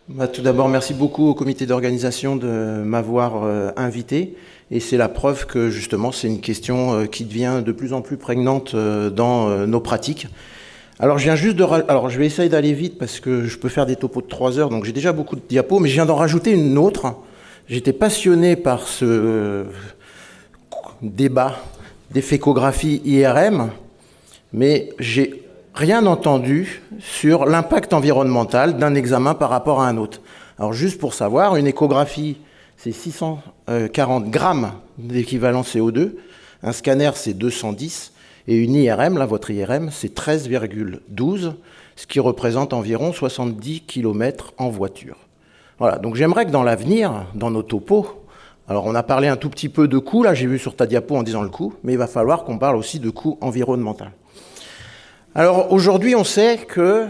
Tout d'abord, merci beaucoup au comité d'organisation de m'avoir invité. Et c'est la preuve que justement, c'est une question qui devient de plus en plus prégnante dans nos pratiques. Alors, je viens juste de alors, je vais essayer d'aller vite parce que je peux faire des topos de 3 heures, donc j'ai déjà beaucoup de diapos, mais je viens d'en rajouter une autre. J'étais passionné par ce débat d'éphécographie IRM, mais j'ai rien entendu sur l'impact environnemental d'un examen par rapport à un autre. Alors juste pour savoir, une échographie, c'est 640 grammes d'équivalent CO2, un scanner, c'est 210, et une IRM, là, votre IRM, c'est 13,12, ce qui représente environ 70 km en voiture. Voilà, donc j'aimerais que dans l'avenir, dans nos topos, alors on a parlé un tout petit peu de coût, là j'ai vu sur ta diapo en disant le coût, mais il va falloir qu'on parle aussi de coût environnemental. Alors aujourd'hui, on sait que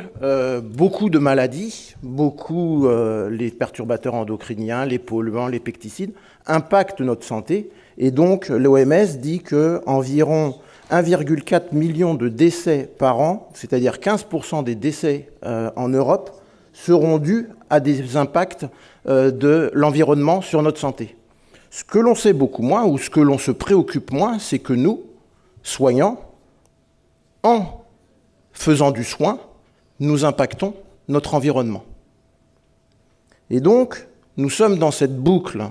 beaucoup de maladies, les perturbateurs endocriniens, les polluants, les pesticides, impactent notre santé. Et donc l'OMS dit qu'environ 1,4 million de décès par an, c'est-à-dire 15% des décès en Europe, seront dus à des impacts de l'environnement sur notre santé. Ce que l'on sait beaucoup moins, ou ce que l'on se préoccupe moins, c'est que nous, soignants, en faisant du soin, nous impactons notre environnement. Et donc, nous sommes dans cette boucle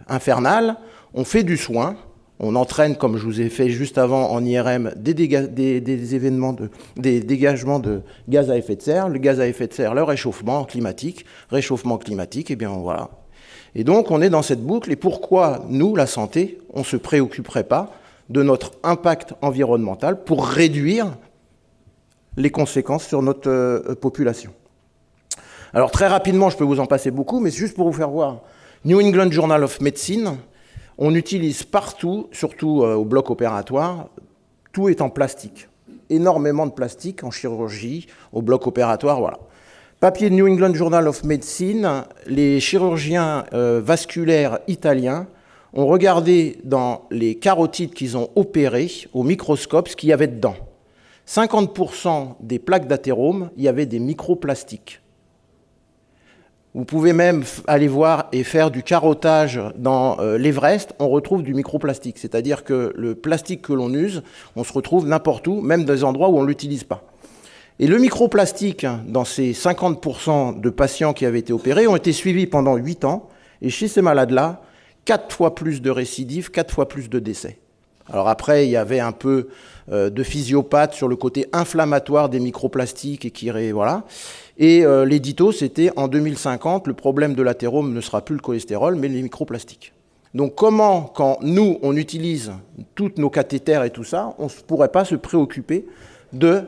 infernale, on fait du soin, on entraîne, comme je vous ai fait juste avant en IRM, des dégagements de gaz à effet de serre. Le gaz à effet de serre, le réchauffement climatique, et bien voilà. Et donc, on est dans cette boucle, et pourquoi, nous, la santé, on ne se préoccuperait pas de notre impact environnemental pour réduire les conséquences sur notre population. Alors très rapidement, je peux vous en passer beaucoup, mais c'est juste pour vous faire voir. New England Journal of Medicine, on utilise partout, surtout au bloc opératoire, tout est en plastique. Énormément de plastique en chirurgie, au bloc opératoire, voilà. Papier de New England Journal of Medicine, les chirurgiens vasculaires italiens ont regardé dans les carotides qu'ils ont opérés au microscope ce qu'il y avait dedans. 50% des plaques d'athérome, il y avait des microplastiques. Vous pouvez même aller voir et faire du carottage dans l'Everest, on retrouve du microplastique. C'est-à-dire que le plastique que l'on use, on se retrouve n'importe où, même dans des endroits où on ne l'utilise pas. Et le microplastique, dans ces 50% de patients qui avaient été opérés, ont été suivis pendant 8 ans. Et chez ces malades-là, 4 fois plus de récidives, 4 fois plus de décès. Alors après, il y avait un peu de physiopathe sur le côté inflammatoire des microplastiques et voilà. Et l'édito, c'était en 2050, le problème de l'athérome ne sera plus le cholestérol, mais les microplastiques. Donc comment, quand nous, on utilise tous nos cathéters et tout ça, on ne pourrait pas se préoccuper de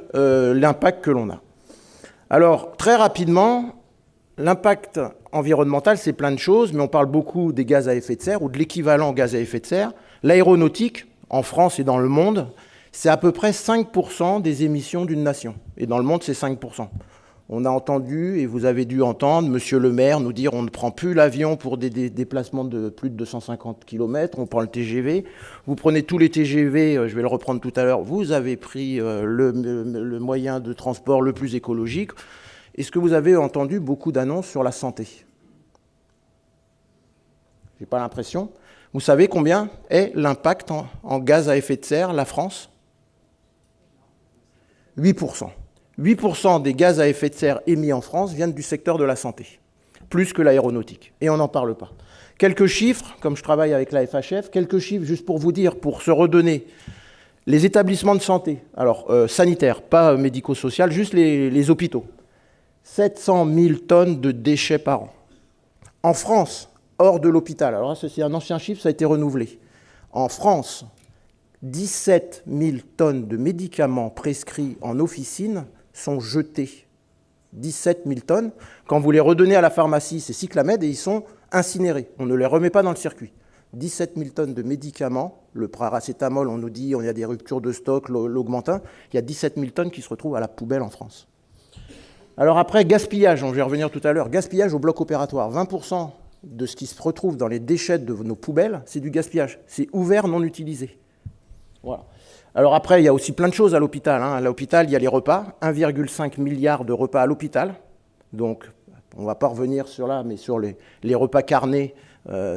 l'impact que l'on a. Alors, très rapidement, l'impact environnemental, c'est plein de choses, mais on parle beaucoup des gaz à effet de serre ou de l'équivalent gaz à effet de serre. L'aéronautique, en France et dans le monde, c'est à peu près 5% des émissions d'une nation. Et dans le monde, c'est 5%. On a entendu, et vous avez dû entendre, monsieur le maire nous dire on ne prend plus l'avion pour des déplacements de plus de 250 km, on prend le TGV. Vous prenez tous les TGV, je vais le reprendre tout à l'heure, vous avez pris le moyen de transport le plus écologique. Est-ce que vous avez entendu beaucoup d'annonces sur la santé? J'ai pas l'impression. Vous savez combien est l'impact en gaz à effet de serre, la France? 8%. 8% des gaz à effet de serre émis en France viennent du secteur de la santé, plus que l'aéronautique. Et on n'en parle pas. Quelques chiffres, comme je travaille avec la FHF, quelques chiffres juste pour vous dire, pour se redonner. Les établissements de santé, alors sanitaires, pas médico-social, juste les hôpitaux. 700 000 tonnes de déchets par an. En France, hors de l'hôpital, alors c'est un ancien chiffre, ça a été renouvelé. En France, 17 000 tonnes de médicaments prescrits en officine sont jetés. 17 000 tonnes. Quand vous les redonnez à la pharmacie, c'est Cyclamède et ils sont incinérés. On ne les remet pas dans le circuit. 17 000 tonnes de médicaments, le paracétamol, on nous dit, il y a des ruptures de stock, l'augmentin, il y a 17 000 tonnes qui se retrouvent à la poubelle en France. Alors après, gaspillage, on va y revenir tout à l'heure, gaspillage au bloc opératoire, 20% de ce qui se retrouve dans les déchets de nos poubelles, c'est du gaspillage. C'est ouvert, non utilisé. Voilà. Alors après, il y a aussi plein de choses à l'hôpital. À l'hôpital, il y a les repas, 1,5 milliard de repas à l'hôpital. Donc, on ne va pas revenir sur là, mais sur les repas carnés,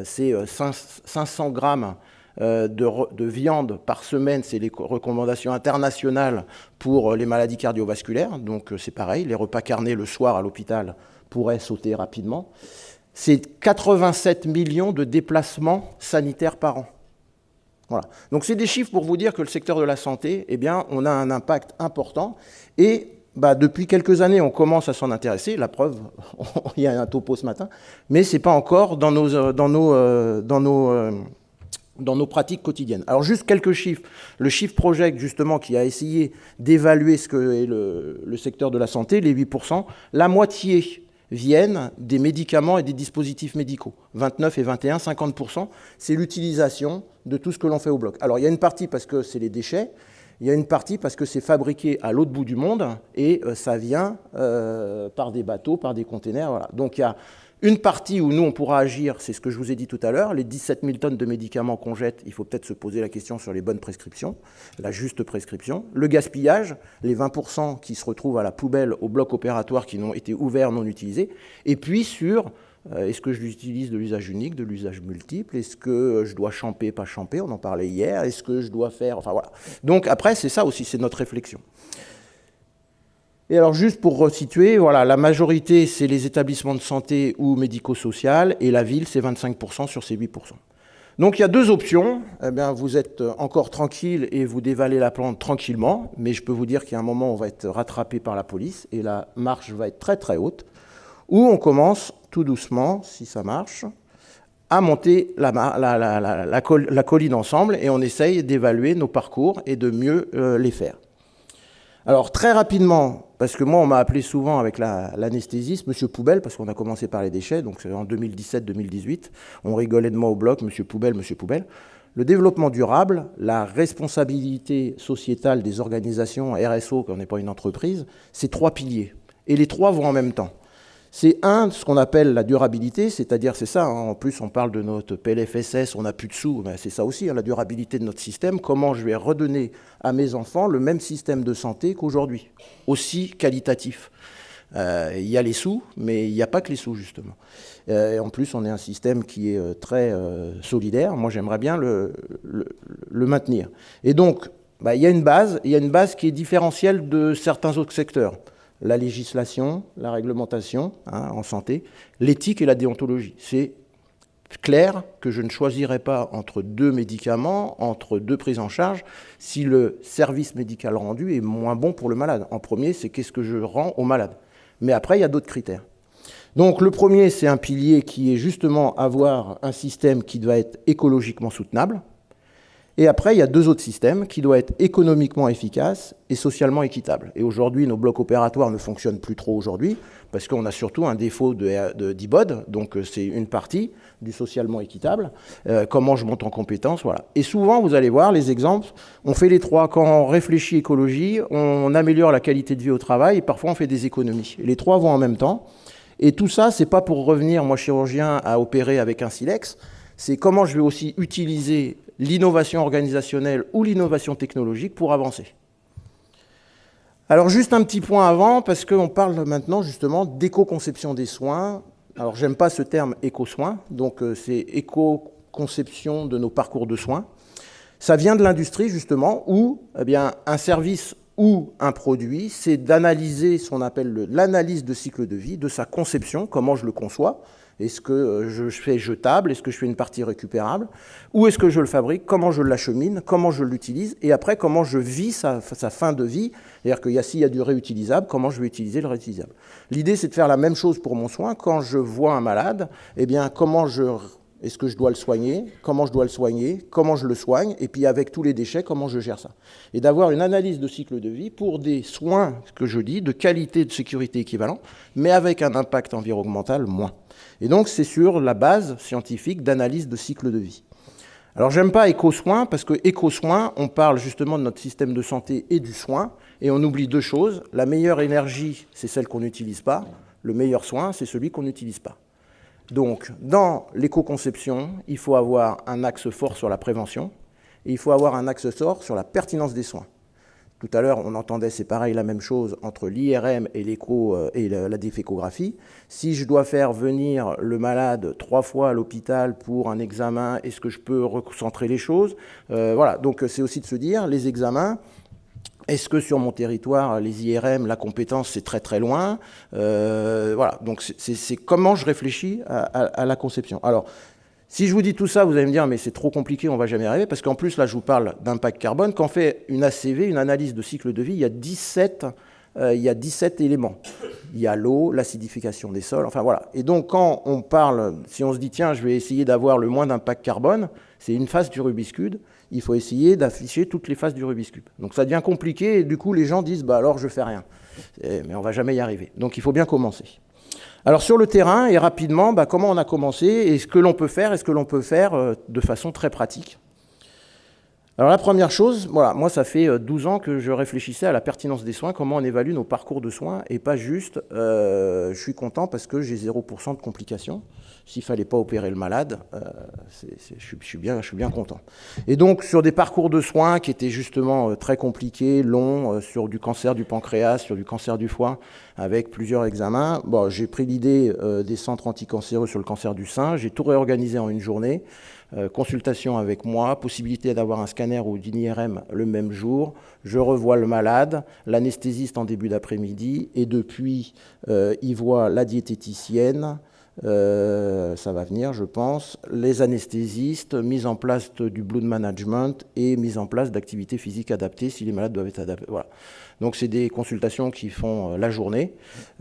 c'est 500 grammes de viande par semaine, c'est les recommandations internationales pour les maladies cardiovasculaires. Donc c'est pareil, les repas carnés le soir à l'hôpital pourraient sauter rapidement. C'est 87 millions de déplacements sanitaires par an. Voilà. Donc c'est des chiffres pour vous dire que le secteur de la santé, eh bien, on a un impact important. Et depuis quelques années, on commence à s'en intéresser. La preuve, il y a un topo ce matin, mais ce n'est pas encore dans nos pratiques quotidiennes. Alors juste quelques chiffres. Le Shift Project, justement, qui a essayé d'évaluer ce que est le secteur de la santé, les 8%, la moitié viennent des médicaments et des dispositifs médicaux. 29 et 21, 50%, c'est l'utilisation de tout ce que l'on fait au bloc. Alors il y a une partie parce que c'est les déchets, il y a une partie parce que c'est fabriqué à l'autre bout du monde et ça vient par des bateaux, par des containers. Voilà. Donc il y a une partie où nous, on pourra agir, c'est ce que je vous ai dit tout à l'heure, les 17 000 tonnes de médicaments qu'on jette, il faut peut-être se poser la question sur les bonnes prescriptions, la juste prescription. Le gaspillage, les 20% qui se retrouvent à la poubelle au bloc opératoire qui n'ont été ouverts, non utilisés. Et puis sur, est-ce que je l'utilise de l'usage unique, de l'usage multiple, est-ce que je dois champer, pas champer, on en parlait hier, est-ce que je dois faire, enfin voilà. Donc après, c'est ça aussi, c'est notre réflexion. Et alors juste pour resituer, voilà, la majorité c'est les établissements de santé ou médico-social et la ville c'est 25% sur ces 8%. Donc il y a deux options, eh bien, vous êtes encore tranquille et vous dévalez la plante tranquillement, mais je peux vous dire qu'il y a un moment où on va être rattrapé par la police et la marche va être très très haute, où on commence tout doucement, si ça marche, à monter la colline ensemble et on essaye d'évaluer nos parcours et de mieux les faire. Alors très rapidement, parce que moi on m'a appelé souvent avec l'anesthésiste, Monsieur Poubelle, parce qu'on a commencé par les déchets, donc c'est en 2017-2018, on rigolait de moi au bloc, Monsieur Poubelle, Monsieur Poubelle. Le développement durable, la responsabilité sociétale des organisations, RSO, quand on n'est pas une entreprise, c'est 3 piliers. Et les 3 vont en même temps. C'est ce qu'on appelle la durabilité, c'est-à-dire, c'est ça, hein, en plus on parle de notre PLFSS, on n'a plus de sous, ben c'est ça aussi, hein, la durabilité de notre système, comment je vais redonner à mes enfants le même système de santé qu'aujourd'hui, aussi qualitatif. Il y a les sous, mais il n'y a pas que les sous, justement. Et en plus, on est un système qui est très solidaire, moi j'aimerais bien le maintenir. Et donc, il y a une base qui est différentielle de certains autres secteurs. La législation, la réglementation en santé, l'éthique et la déontologie. C'est clair que je ne choisirai pas entre 2 médicaments, entre 2 prises en charge, si le service médical rendu est moins bon pour le malade. En premier, c'est qu'est-ce que je rends au malade. Mais après, il y a d'autres critères. Donc le premier, c'est un pilier qui est justement avoir un système qui doit être écologiquement soutenable. Et après, il y a 2 autres systèmes qui doivent être économiquement efficaces et socialement équitables. Et aujourd'hui, nos blocs opératoires ne fonctionnent plus trop aujourd'hui parce qu'on a surtout un défaut d'IBOD, donc c'est une partie du socialement équitable. Comment je monte en compétences, voilà. Et souvent, vous allez voir les exemples, on fait les 3. Quand on réfléchit écologie, on améliore la qualité de vie au travail et parfois on fait des économies. Et les 3 vont en même temps. Et tout ça, c'est pas pour revenir, moi chirurgien, à opérer avec un silex, c'est comment je vais aussi utiliser l'innovation organisationnelle ou l'innovation technologique pour avancer. Alors juste un petit point avant, parce qu'on parle maintenant justement d'éco-conception des soins. Alors j'aime pas ce terme éco-soins, donc c'est éco-conception de nos parcours de soins. Ça vient de l'industrie justement, où eh bien, un service ou un produit, c'est d'analyser ce qu'on appelle l'analyse de cycle de vie, de sa conception, comment je le conçois. Est-ce que je fais jetable? Est-ce que je fais une partie récupérable? Où est-ce que je le fabrique? Comment je l'achemine? Comment je l'utilise? Et après, comment je vis sa fin de vie? C'est-à-dire que s'il y a du réutilisable, comment je vais utiliser le réutilisable? L'idée, c'est de faire la même chose pour mon soin. Quand je vois un malade, eh bien, est-ce que je dois le soigner? Comment je dois le soigner? Comment je le soigne? Et puis, avec tous les déchets, comment je gère ça? Et d'avoir une analyse de cycle de vie pour des soins, que je dis, de qualité, de sécurité équivalent, mais avec un impact environnemental moins. Et donc, c'est sur la base scientifique d'analyse de cycle de vie. Alors, j'aime pas éco-soins, parce que éco-soins, on parle justement de notre système de santé et du soin, et on oublie 2 choses. La meilleure énergie, c'est celle qu'on n'utilise pas. Le meilleur soin, c'est celui qu'on n'utilise pas. Donc, dans l'éco-conception, il faut avoir un axe fort sur la prévention, et il faut avoir un axe fort sur la pertinence des soins. Tout à l'heure, on entendait, c'est pareil, la même chose entre l'IRM et l'écho et la défécographie. Si je dois faire venir le malade 3 fois à l'hôpital pour un examen, est-ce que je peux recentrer les choses? Voilà, donc c'est aussi de se dire, les examens, est-ce que sur mon territoire, les IRM, la compétence, c'est très très loin? Voilà, donc c'est comment je réfléchis à la conception. Alors, si je vous dis tout ça, vous allez me dire, mais c'est trop compliqué, on ne va jamais arriver, parce qu'en plus, là, je vous parle d'impact carbone. Quand on fait une ACV, une analyse de cycle de vie, il y a 17 éléments. Il y a l'eau, l'acidification des sols, enfin voilà. Et donc, quand on parle, si on se dit, tiens, je vais essayer d'avoir le moins d'impact carbone, c'est une face du Rubik's Cube, il faut essayer d'afficher toutes les faces du Rubik's Cube. Donc ça devient compliqué, et du coup, les gens disent, bah alors, je fais rien. Mais on ne va jamais y arriver. Donc, il faut bien commencer. Alors sur le terrain, et rapidement, comment on a commencé, et ce que l'on peut faire, de façon très pratique. Alors la première chose, voilà, moi ça fait 12 ans que je réfléchissais à la pertinence des soins, comment on évalue nos parcours de soins, et pas juste, je suis content parce que j'ai 0% de complications. S'il ne fallait pas opérer le malade, je suis bien content. Et donc sur des parcours de soins qui étaient justement très compliqués, longs, sur du cancer du pancréas, sur du cancer du foie, avec plusieurs examens, bon, j'ai pris l'idée des centres anticancéreux sur le cancer du sein, j'ai tout réorganisé en une journée. Consultation avec moi, possibilité d'avoir un scanner ou d'une IRM le même jour, je revois le malade, l'anesthésiste en début d'après-midi, et depuis, il voit la diététicienne, ça va venir je pense, les anesthésistes, mise en place du blood management et mise en place d'activités physiques adaptées si les malades doivent être adaptés. Voilà. Donc c'est des consultations qui font la journée,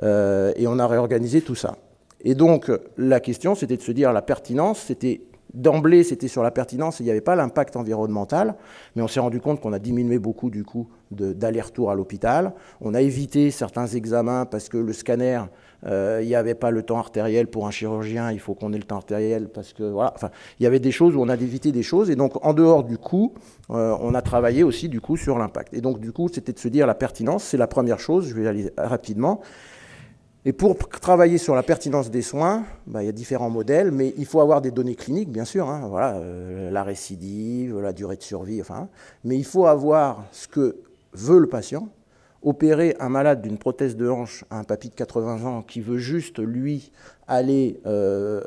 et on a réorganisé tout ça. Et donc la question c'était de se dire la pertinence, c'était d'emblée, c'était sur la pertinence, et il n'y avait pas l'impact environnemental, mais on s'est rendu compte qu'on a diminué beaucoup du coût d'aller-retour à l'hôpital. On a évité certains examens parce que le scanner, il n'y avait pas le temps artériel pour un chirurgien, il faut qu'on ait le temps artériel parce que, voilà, enfin, il y avait des choses où on a évité des choses, et donc en dehors du coût, on a travaillé aussi du coup sur l'impact. Et donc du coup, c'était de se dire la pertinence, c'est la première chose, je vais aller rapidement. Et pour travailler sur la pertinence des soins, il y a différents modèles, mais il faut avoir des données cliniques, bien sûr, hein, voilà, la récidive, la durée de survie, enfin, mais il faut avoir ce que veut le patient. Opérer un malade d'une prothèse de hanche, un papy de 80 ans qui veut juste, lui, aller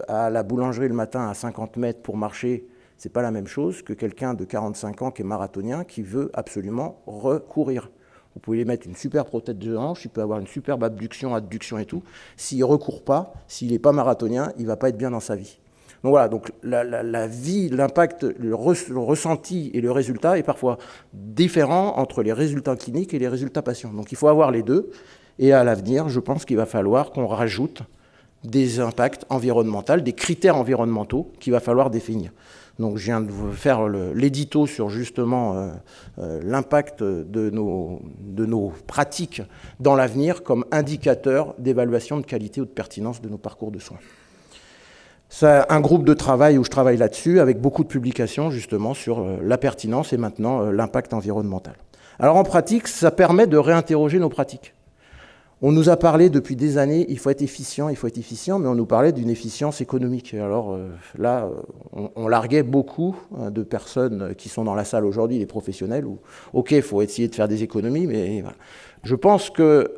à la boulangerie le matin à 50 mètres pour marcher, c'est pas la même chose que quelqu'un de 45 ans qui est marathonien qui veut absolument recourir. Vous pouvez lui mettre une super prothèse de hanche, il peut avoir une superbe abduction, adduction et tout. S'il ne recourt pas, s'il n'est pas marathonien, il ne va pas être bien dans sa vie. Donc voilà, donc la vie, l'impact, le ressenti et le résultat est parfois différent entre les résultats cliniques et les résultats patients. Donc il faut avoir les deux. Et à l'avenir, je pense qu'il va falloir qu'on rajoute des impacts environnementaux, des critères environnementaux qu'il va falloir définir. Donc je viens de vous faire l'édito sur justement l'impact de nos pratiques dans l'avenir comme indicateur d'évaluation de qualité ou de pertinence de nos parcours de soins. C'est un groupe de travail où je travaille là-dessus avec beaucoup de publications justement sur la pertinence et maintenant l'impact environnemental. Alors en pratique, ça permet de réinterroger nos pratiques. On nous a parlé depuis des années, il faut être efficient, mais on nous parlait d'une efficience économique. Alors là, on larguait beaucoup de personnes qui sont dans la salle aujourd'hui, les professionnels, où, ok, il faut essayer de faire des économies, mais voilà. Je pense que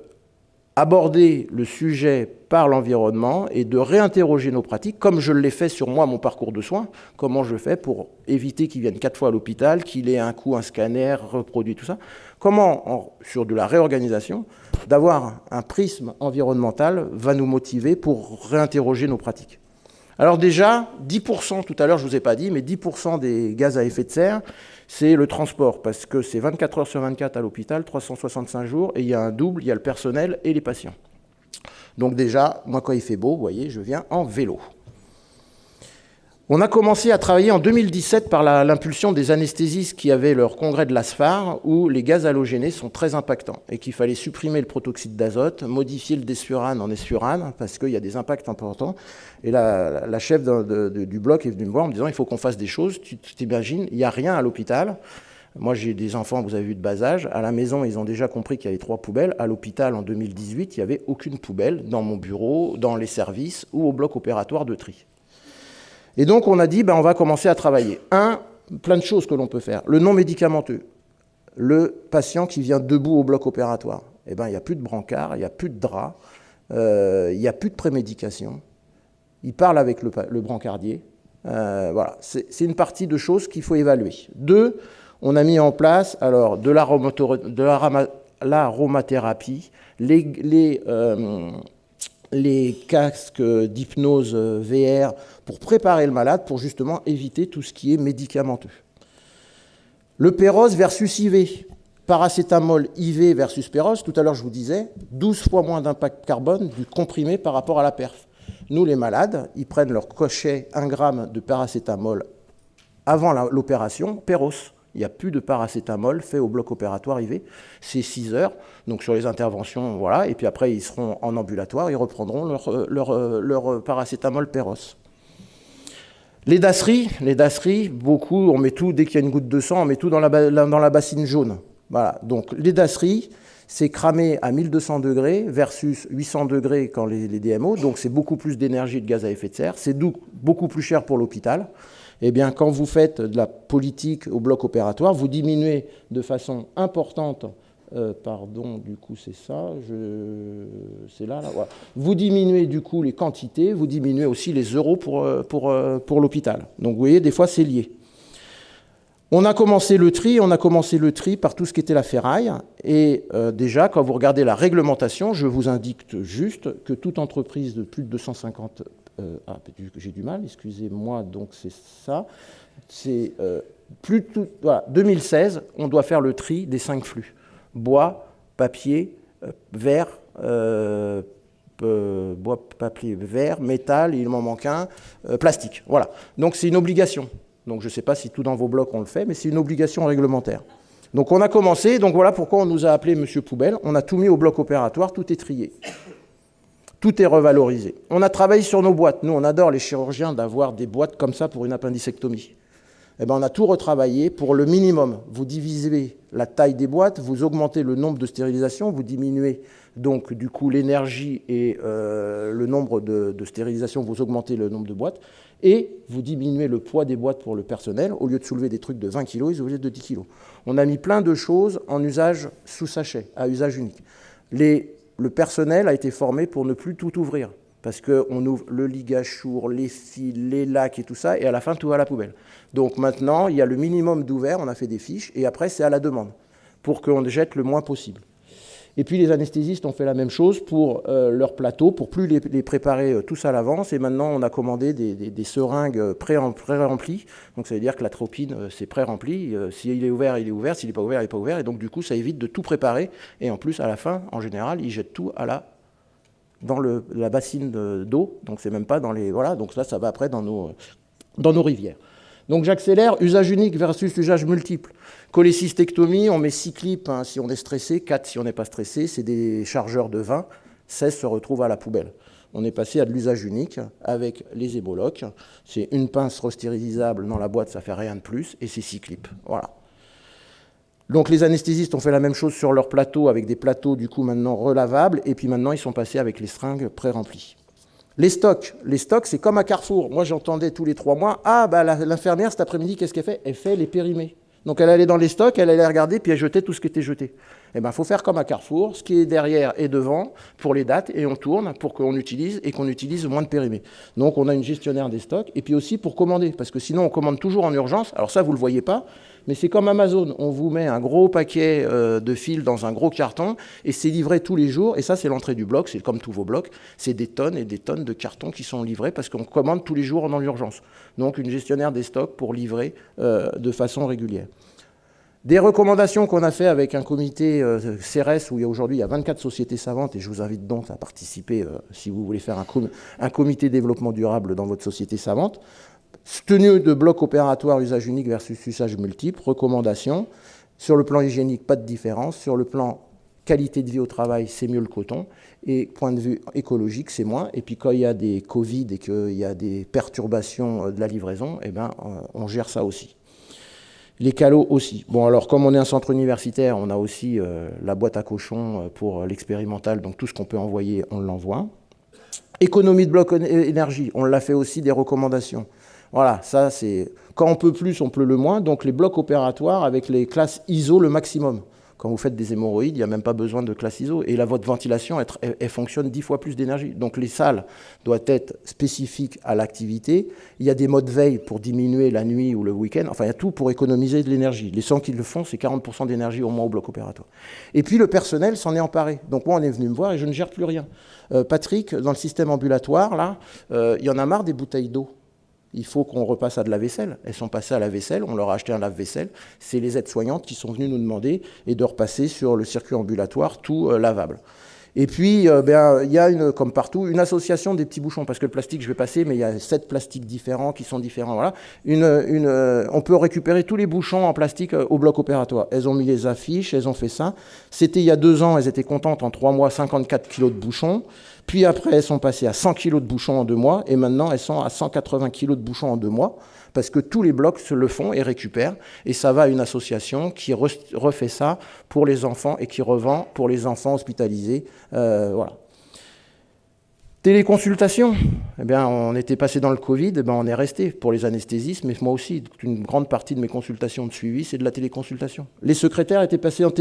aborder le sujet par l'environnement et de réinterroger nos pratiques, comme je l'ai fait sur moi, mon parcours de soins, comment je fais pour éviter qu'il vienne 4 fois à l'hôpital, qu'il ait un coup, un scanner, reproduit tout ça, comment, sur de la réorganisation, d'avoir un prisme environnemental va nous motiver pour réinterroger nos pratiques. Alors déjà, 10%, tout à l'heure je ne vous ai pas dit, mais 10% des gaz à effet de serre, c'est le transport, parce que c'est 24 heures sur 24 à l'hôpital, 365 jours, et il y a un double, il y a le personnel et les patients. Donc déjà, moi quand il fait beau, vous voyez, je viens en vélo. On a commencé à travailler en 2017 par l'impulsion des anesthésistes qui avaient leur congrès de l'ASFAR, où les gaz halogénés sont très impactants et qu'il fallait supprimer le protoxyde d'azote, modifier le desurane en esfurane, parce qu'il y a des impacts importants. Et la chef du bloc est venue me voir en me disant « il faut qu'on fasse des choses, tu t'imagines, il n'y a rien à l'hôpital ». Moi, j'ai des enfants, vous avez vu, de bas âge. À la maison, ils ont déjà compris qu'il y avait 3 poubelles. À l'hôpital, en 2018, il n'y avait aucune poubelle dans mon bureau, dans les services ou au bloc opératoire de tri. Et donc, on a dit, on va commencer à travailler. Plein de choses que l'on peut faire. Le non médicamenteux. le patient qui vient debout au bloc opératoire. Eh ben, il n'y a plus de brancard, il n'y a plus de drap, il n'y a plus de prémédication. Il parle avec le brancardier. Voilà, c'est une partie de choses qu'il faut évaluer. 2, on a mis en place alors, de l'aromathérapie, les casques d'hypnose VR pour préparer le malade, pour justement éviter tout ce qui est médicamenteux. Le Péros versus IV. Paracétamol IV versus Péros, tout à l'heure je vous disais, 12 fois moins d'impact carbone du comprimé par rapport à la perf. Nous, les malades, ils prennent leur cochet 1 gramme de paracétamol avant l'opération, Péros. Il n'y a plus de paracétamol fait au bloc opératoire IV. C'est 6 heures, donc sur les interventions, voilà. Et puis après, ils seront en ambulatoire, ils reprendront leur paracétamol Péros. Les daceries, beaucoup, on met tout, dès qu'il y a une goutte de sang, on met tout dans la bassine jaune. Voilà, donc les daceries, c'est cramé à 1200 degrés versus 800 degrés quand les DMO, donc c'est beaucoup plus d'énergie et de gaz à effet de serre, c'est beaucoup plus cher pour l'hôpital. Eh bien, quand vous faites de la politique au bloc opératoire, vous diminuez de façon importante, pardon, du coup c'est ça, c'est là, voilà. Vous diminuez du coup les quantités, vous diminuez aussi les euros pour l'hôpital. Donc vous voyez, des fois c'est lié. On a commencé le tri par tout ce qui était la ferraille. Et déjà, quand vous regardez la réglementation, je vous indique juste que toute entreprise de plus de 250... j'ai du mal, excusez-moi, donc c'est ça. C'est voilà, 2016, on doit faire le tri des 5 flux. Bois, papier, verre, papier, verre, métal, il m'en manque un, plastique. Voilà. Donc c'est une obligation. Donc je ne sais pas si tout dans vos blocs on le fait, mais c'est une obligation réglementaire. Donc on a commencé, donc voilà pourquoi on nous a appelé Monsieur Poubelle. On a tout mis au bloc opératoire, tout est trié. Tout est revalorisé. On a travaillé sur nos boîtes. Nous, on adore les chirurgiens d'avoir des boîtes comme ça pour une appendicectomie. Eh bien, on a tout retravaillé pour le minimum. Vous divisez la taille des boîtes, vous augmentez le nombre de stérilisations, vous diminuez donc du coup l'énergie et le nombre de stérilisations, vous augmentez le nombre de boîtes, et vous diminuez le poids des boîtes pour le personnel. Au lieu de soulever des trucs de 20 kg, ils soulèvent de 10 kg. On a mis plein de choses en usage sous sachet, à usage unique. Le personnel a été formé pour ne plus tout ouvrir, parce qu'on ouvre le ligachour, les fils, les lacs et tout ça, et à la fin, tout va à la poubelle. Donc maintenant, il y a le minimum d'ouvert, on a fait des fiches, et après, c'est à la demande, pour qu'on jette le moins possible. Et puis les anesthésistes ont fait la même chose pour leur plateau, pour plus les préparer tous à l'avance, et maintenant, on a commandé des seringues pré-remplies, donc ça veut dire que l'atropine, c'est pré-rempli, s'il est ouvert, il est ouvert, s'il n'est pas ouvert, il n'est pas ouvert, et donc du coup, ça évite de tout préparer, et en plus, à la fin, en général, ils jettent tout dans la bassine d'eau, donc c'est même pas dans les... Voilà, donc là, ça va après dans nos rivières. Donc j'accélère, usage unique versus usage multiple. Cholécystectomie, on met 6 clips hein, si on est stressé, 4 si on n'est pas stressé, c'est des chargeurs de 20, 16 se retrouvent à la poubelle. On est passé à de l'usage unique avec les ébolocs. C'est une pince restérilisable dans la boîte, ça fait rien de plus, et c'est 6 clips. Voilà. Donc les anesthésistes ont fait la même chose sur leur plateau, avec des plateaux du coup maintenant relavables, et puis maintenant ils sont passés avec les seringues pré-remplies. Les stocks, c'est comme à Carrefour. Moi j'entendais tous les 3 mois, ah bah l'infirmière cet après-midi, qu'est-ce qu'elle fait? Elle fait les périmés. Donc elle allait dans les stocks, elle allait regarder, puis elle jetait tout ce qui était jeté. Eh bien, il faut faire comme à Carrefour, ce qui est derrière et devant pour les dates, et on tourne pour qu'on utilise, et qu'on utilise moins de périmés. Donc on a une gestionnaire des stocks, et puis aussi pour commander, parce que sinon on commande toujours en urgence. Alors ça, vous ne le voyez pas, mais c'est comme Amazon. On vous met un gros paquet de fils dans un gros carton, et c'est livré tous les jours, et ça c'est l'entrée du bloc, c'est comme tous vos blocs, c'est des tonnes et des tonnes de cartons qui sont livrés, parce qu'on commande tous les jours dans l'urgence. Donc une gestionnaire des stocks pour livrer de façon régulière. Des recommandations qu'on a fait avec un comité CRS où aujourd'hui il y a 24 sociétés savantes, et je vous invite donc à participer si vous voulez faire un comité développement durable dans votre société savante. Tenue de bloc opératoire usage unique versus usage multiple, recommandations. Sur le plan hygiénique, pas de différence. Sur le plan qualité de vie au travail, c'est mieux le coton. Et point de vue écologique, c'est moins. Et puis quand il y a des Covid et qu'il y a des perturbations de la livraison, eh ben, on gère ça aussi. Les calots aussi. Bon, alors, comme on est un centre universitaire, on a aussi la boîte à cochons pour l'expérimental. Donc, tout ce qu'on peut envoyer, on l'envoie. Économie de bloc énergie, on l'a fait aussi des recommandations. Voilà, ça c'est... Quand on peut plus, on peut le moins. Donc les blocs opératoires avec les classes ISO le maximum. Quand vous faites des hémorroïdes, il n'y a même pas besoin de classe ISO. Et là, votre ventilation, elle fonctionne 10 fois plus d'énergie. Donc les salles doivent être spécifiques à l'activité. Il y a des modes veille pour diminuer la nuit ou le week-end. Enfin, il y a tout pour économiser de l'énergie. Les 100 qui le font, c'est 40% d'énergie au moins au bloc opératoire. Et puis le personnel s'en est emparé. Donc moi, on est venu me voir et je ne gère plus rien. Patrick, dans le système ambulatoire, là, il y en a marre des bouteilles d'eau. Il faut qu'on repasse à de la vaisselle. Elles sont passées à la vaisselle, on leur a acheté un lave-vaisselle. C'est les aides-soignantes qui sont venues nous demander et de repasser sur le circuit ambulatoire tout lavable. Et puis, il y a, comme partout, une association des petits bouchons, parce que le plastique, je vais passer, mais il y a 7 plastiques différents qui sont différents. Voilà. On peut récupérer tous les bouchons en plastique au bloc opératoire. Elles ont mis les affiches, elles ont fait ça. C'était il y a 2 ans, elles étaient contentes, en 3 mois, 54 kilos de bouchons. Puis après, elles sont passées à 100 kilos de bouchons en 2 mois, et maintenant, elles sont à 180 kilos de bouchons en 2 mois, parce que tous les blocs se le font et récupèrent, et ça va à une association qui refait ça pour les enfants et qui revend pour les enfants hospitalisés. Voilà. Téléconsultation, eh bien, on était passé dans le Covid, eh bien, on est resté pour les anesthésistes, mais moi aussi, une grande partie de mes consultations de suivi, c'est de la téléconsultation. Les secrétaires étaient passés en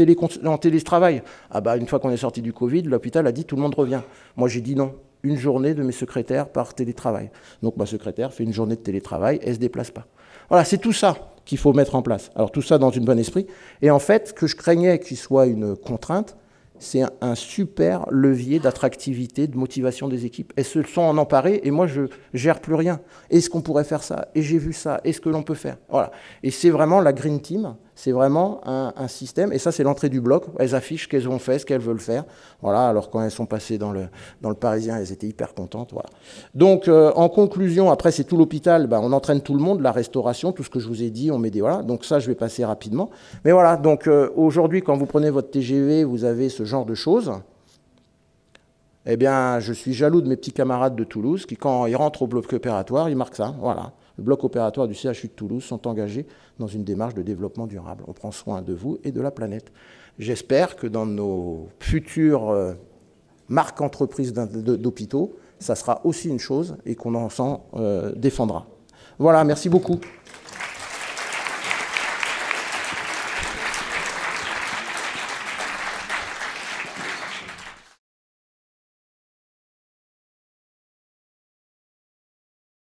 télétravail. Ah bah, une fois qu'on est sorti du Covid, l'hôpital a dit tout le monde revient. Moi, j'ai dit non. Une journée de mes secrétaires par télétravail. Donc ma secrétaire fait une journée de télétravail, elle ne se déplace pas. Voilà, c'est tout ça qu'il faut mettre en place. Alors tout ça dans une bonne esprit. Et en fait, ce que je craignais qu'il soit une contrainte, c'est un super levier d'attractivité, de motivation des équipes. Elles se sont en emparées et moi, je gère plus rien. Est-ce qu'on pourrait faire ça? Et j'ai vu ça. Est-ce que l'on peut faire? Voilà. Et c'est vraiment la Green Team. C'est vraiment un système. Et ça, c'est l'entrée du bloc. Elles affichent ce qu'elles ont fait, ce qu'elles veulent faire. Voilà. Alors, quand elles sont passées dans le Parisien, elles étaient hyper contentes. Voilà. Donc, en conclusion, après, c'est tout l'hôpital. Ben, on entraîne tout le monde, la restauration, tout ce que je vous ai dit, on met des... Voilà. Donc, ça, je vais passer rapidement. Mais voilà. Donc, aujourd'hui, quand vous prenez votre TGV, vous avez ce genre de choses. Eh bien, je suis jaloux de mes petits camarades de Toulouse qui, quand ils rentrent au bloc opératoire, ils marquent ça. Voilà. Le bloc opératoire du CHU de Toulouse sont engagés dans une démarche de développement durable. On prend soin de vous et de la planète. J'espère que dans nos futures marques entreprises d'hôpitaux, ça sera aussi une chose et qu'on s'en défendra. Voilà, merci beaucoup.